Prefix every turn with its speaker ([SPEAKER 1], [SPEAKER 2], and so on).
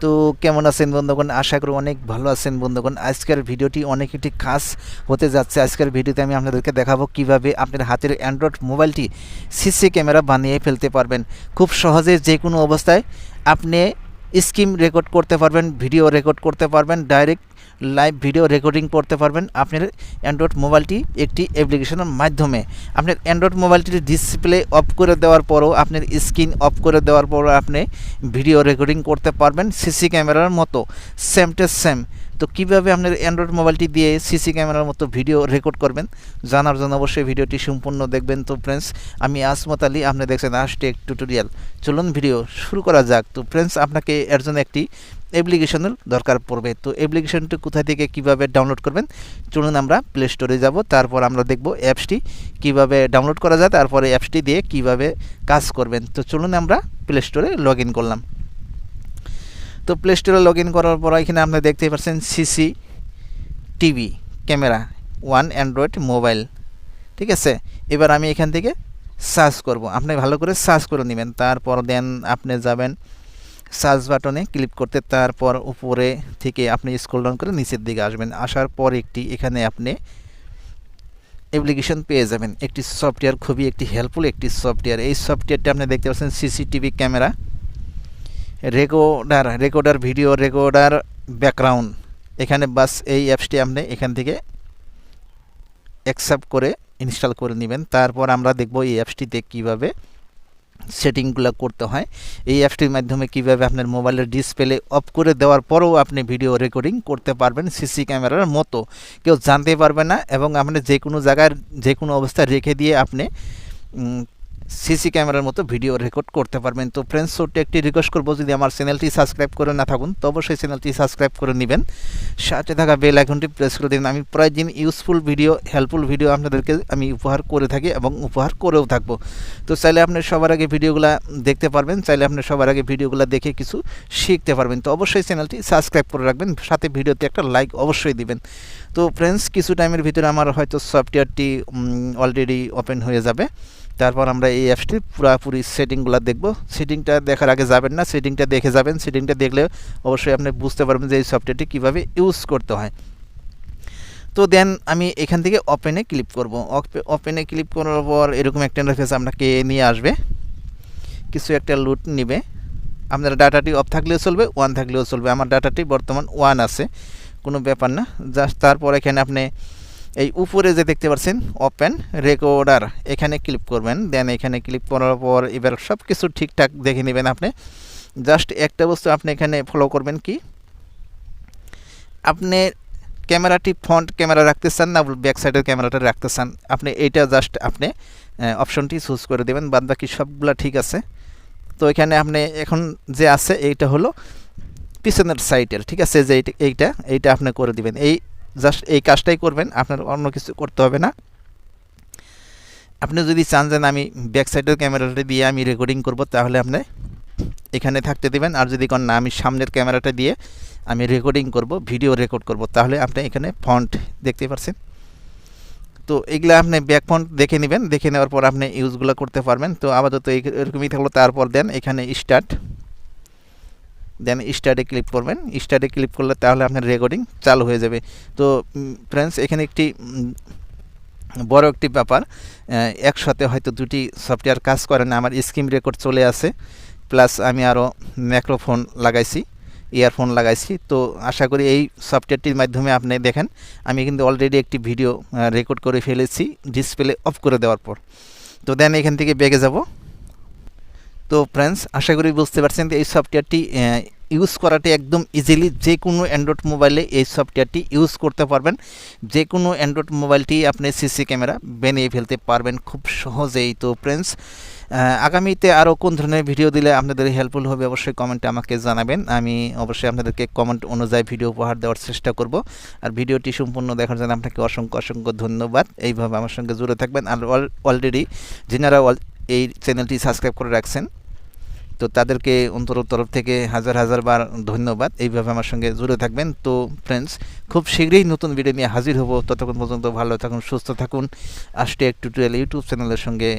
[SPEAKER 1] তো কেমন আছেন বন্ধুগণ? আশা করি অনেক ভালো আছেন বন্ধুগণ। আজকের ভিডিওটি অনেক একটি খাস হতে যাচ্ছে। আজকের ভিডিওতে আমি আপনাদেরকে দেখাবো কিভাবে আপনার হাতের অ্যান্ড্রয়েড মোবাইলটি সিসি ক্যামেরা বানিয়ে ফেলতে পারবেন। খুব সহজে যে কোনো অবস্থায় আপনি স্ক্রিন রেকর্ড করতে পারবেন, ভিডিও রেকর্ড করতে পারবেন, ডাইরেক্ট লাইভ ভিডিও রেকর্ডিং করতে পারবেন আপনার অ্যান্ড্রয়েড মোবাইলটি একটি অ্যাপ্লিকেশনের মাধ্যমে। আপনার অ্যান্ড্রয়েড মোবাইলটির ডিসপ্লে অফ করে দেওয়ার পরও, আপনার স্ক্রিন অফ করে দেওয়ার পরও আপনি ভিডিও রেকর্ডিং করতে পারবেন সিসি ক্যামেরার মতো, সেম টু সেম। তো কীভাবে আপনার অ্যান্ড্রয়েড মোবাইলটি দিয়ে সিসি ক্যামেরার মতো ভিডিও রেকর্ড করবেন জানার জন্য অবশ্যই ভিডিওটি সম্পূর্ণ দেখবেন। তো ফ্রেন্ডস, আমি আসমত আলী, আপনি দেখছেন আস্টেক টিউটোরিয়াল। চলুন ভিডিও শুরু করা যাক। তো ফ্রেন্ডস, আপনাকে এর জন্য একটি অ্যাপ্লিকেশনের দরকার পড়বে। তো অ্যাপ্লিকেশনটি কোথা থেকে কিভাবে ডাউনলোড করবেন, চলুন আমরা প্লে স্টোরে যাব। তারপর আমরা দেখব অ্যাপসটি কিভাবে ডাউনলোড করা যায়, তারপরে অ্যাপসটি দিয়ে কিভাবে কাজ করবেন। তো চলুন আমরা প্লে স্টোরে লগ ইন করলাম। তো প্লে স্টোরে লগ ইন করার পর এখানে আপনি দেখতে পাচ্ছেন CCTV camera one Android mobile, ঠিক আছে। এবার আমি এখান থেকে সার্চ করব। আপনি ভালো করে সার্চ করে নেবেন। তারপর দেন আপনি যাবেন সার্চ বাটনে ক্লিক করতে, তারপর উপরে থেকে আপনি স্ক্রল ডাউন করে নিচের দিকে আসবেন। আসার পর এখানে আপনি অ্যাপ্লিকেশন পেয়ে যাবেন। একটি সফটওয়্যার, খুবই একটি হেল্পফুল একটি সফটওয়্যার। এই সফটওয়্যারটি আপনি দেখতে পাচ্ছেন CCTV camera recorder video recorder background. এখানে বাস এই অ্যাপসটি আপনি এখান থেকে অ্যাকসেপ্ট করে ইনস্টল করে নেবেন। তারপর আমরা দেখব এই অ্যাপসটিতে কীভাবে সেটিংগুলো করতে হয়। এই অ্যাপসটির মাধ্যমে কিভাবে আপনার মোবাইলের ডিসপ্লে অফ করে দেওয়ার পরেও আপনি ভিডিও রেকর্ডিং করতে পারবেন সিসি ক্যামেরার মতো, কেউ জানতে পারবে না, এবং আপনি যে কোনো জায়গায় যে কোনো অবস্থায় রেখে দিয়ে আপনি সিসি ক্যামেরার মতো ভিডিও রেকর্ড করতে পারবেন। তো ফ্রেন্ডস, ছোট্ট একটি রিকোয়েস্ট করবো, যদি আমার চ্যানেলটি সাবস্ক্রাইব করে না থাকুন তো অবশ্যই চ্যানেলটি সাবস্ক্রাইব করে নেবেন, সাথে থাকা বেল আইকনটি প্রেস করে দেবেন। আমি প্রতিদিন ইউজফুল ভিডিও, হেল্পফুল ভিডিও আপনাদেরকে আমি উপহার করে থাকি এবং উপহার করেও থাকবো। তো চাইলে আপনি সবার আগে ভিডিওগুলো দেখতে পারবেন, চাইলে আপনি সবার আগে ভিডিওগুলো দেখে কিছু শিখতে পারবেন। তো অবশ্যই চ্যানেলটি সাবস্ক্রাইব করে রাখবেন, সাথে ভিডিওতে একটা লাইক অবশ্যই দিবেন। তো ফ্রেন্ডস, কিছু টাইমের ভিতরে আমার হয়তো সফটওয়্যারটি অলরেডি ওপেন হয়ে যাবে। তারপর আমরা এই অ্যাপসটির পুরোপুরি সেটিংগুলো দেখব। সেটিংটা দেখার আগে যাবেন না, সেটিংটা দেখে যাবেন। সেটিংটা দেখলে অবশ্যই আপনি বুঝতে পারবেন যে এই সফটওয়্যারটি কীভাবে ইউজ করতে হয়। তো দেন আমি এখান থেকে ওপেনে ক্লিক করব। ওপেনে ক্লিক করার পর এরকম একটা ইন্টারফেস আপনাকে নিয়ে আসবে, কিছু একটা লুট নেবে। আপনার ডাটাটি অফ থাকলেও চলবে, ওয়ান থাকলেও চলবে। আমার ডাটাটি বর্তমান ওয়ান আছে, কোনো ব্যাপার না। জাস্ট তারপর এখানে আপনি এই উপরে যে দেখতে পাচ্ছেন ওপেন রেকর্ডার, এখানে ক্লিক করবেন। দেন এখানে ক্লিক করার পর এবার সব কিছু ঠিকঠাক দেখে নেবেন। আপনি জাস্ট একটা বস্তু আপনি এখানে ফলো করবেন, কি আপনি ক্যামেরাটি ফ্রন্ট ক্যামেরা রাখতে চান না ব্যাক সাইডের ক্যামেরাটা রাখতে চান, আপনি এইটা জাস্ট আপনি অপশনটি চুজ করে দেবেন। বাদ বাকি সবগুলো ঠিক আছে। তো এখানে আপনি এখন যে আছে এইটা হলো পিছনের সাইডের, ঠিক আছে, যে এইটা আপনি করে দিবেন। এই জাস্ট এই কাজটাই করবেন, আপনার অন্য কিছু করতে হবে না। আপনি যদি চান যে আমি ব্যাক সাইডের ক্যামেরাটা দিয়ে আমি রেকর্ডিং করব, তাহলে আপনি এখানে থাকতে দেবেন। আর যদি কোন না আমি সামনের ক্যামেরাটা দিয়ে আমি রেকর্ডিং করব, ভিডিও রেকর্ড করব, তাহলে আপনি এখানে ফন্ট দেখতে পাচ্ছেন। তো এগুলো আপনি ব্যাক ফন্ট দেখে নেবেন, দেখে নেওয়ার পর আপনি ইউজগুলো করতে পারবেন। তো আপাতত এরকমই থাকলো। তারপর দেন এখানে স্টার্টে ক্লিক করবেন। স্টার্টে ক্লিক করলে তাহলে আপনার রেকর্ডিং চালু হয়ে যাবে। তো ফ্রেন্ডস, এখানে একটি বড় একটি ব্যাপার, একসাথে হয়তো দুটি সফটওয়্যার কাজ করে না। আমার স্ক্রিন রেকর্ড চলে আসে, প্লাস আমি আরও মাইক্রোফোন লাগাইছি, ইয়ারফোন লাগাইছি। তো আশা করি এই সফটওয়্যারটির মাধ্যমে আপনি দেখেন আমি কিন্তু অলরেডি একটি ভিডিও রেকর্ড করে ফেলেছি ডিসপ্লে অফ করে দেওয়ার পর। তো দেন এখান থেকে বেগে যাব। তো ফ্রেন্ডস, আশা করি বুঝতে পারছেন যে এই সফটওয়্যারটি ইউজ করাটি একদম ইজিলি, যে কোনো অ্যান্ড্রয়েড মোবাইলে এই সফটওয়্যারটি ইউজ করতে পারবেন। যে কোনো অ্যান্ড্রয়েড মোবাইলটি আপনি সিসি ক্যামেরা বানিয়ে ফেলতে পারবেন খুব সহজেই। তো ফ্রেন্ডস, আগামীতে আরও কোন ধরনের ভিডিও দিলে আপনাদের হেল্পফুল হবে অবশ্যই কমেন্টে আমাকে জানাবেন। আমি অবশ্যই আপনাদেরকে কমেন্ট অনুযায়ী ভিডিও উপহার দেওয়ার চেষ্টা করব। আর ভিডিওটি সম্পূর্ণ দেখার জন্য আপনাকে অসংখ্য অসংখ্য ধন্যবাদ। এইভাবে আমার সঙ্গে জুড়ে থাকবেন। আর অলরেডি যারা এই চ্যানেলটি সাবস্ক্রাইব করে রাখছেন, তো তাদেরকে অন্তর তরফ থেকে হাজার হাজার বার ধন্যবাদ। এইভাবে আমার সঙ্গে জুড়ে থাকবেন। তো ফ্রেন্ডস, খুব শীঘ্রই নতুন ভিডিও নিয়ে হাজির হব। ততক্ষণ পর্যন্ত ভালো থাকুন, সুস্থ থাকুন। আস্টেক টিউটোরিয়াল ইউটিউব চ্যানেলের সঙ্গে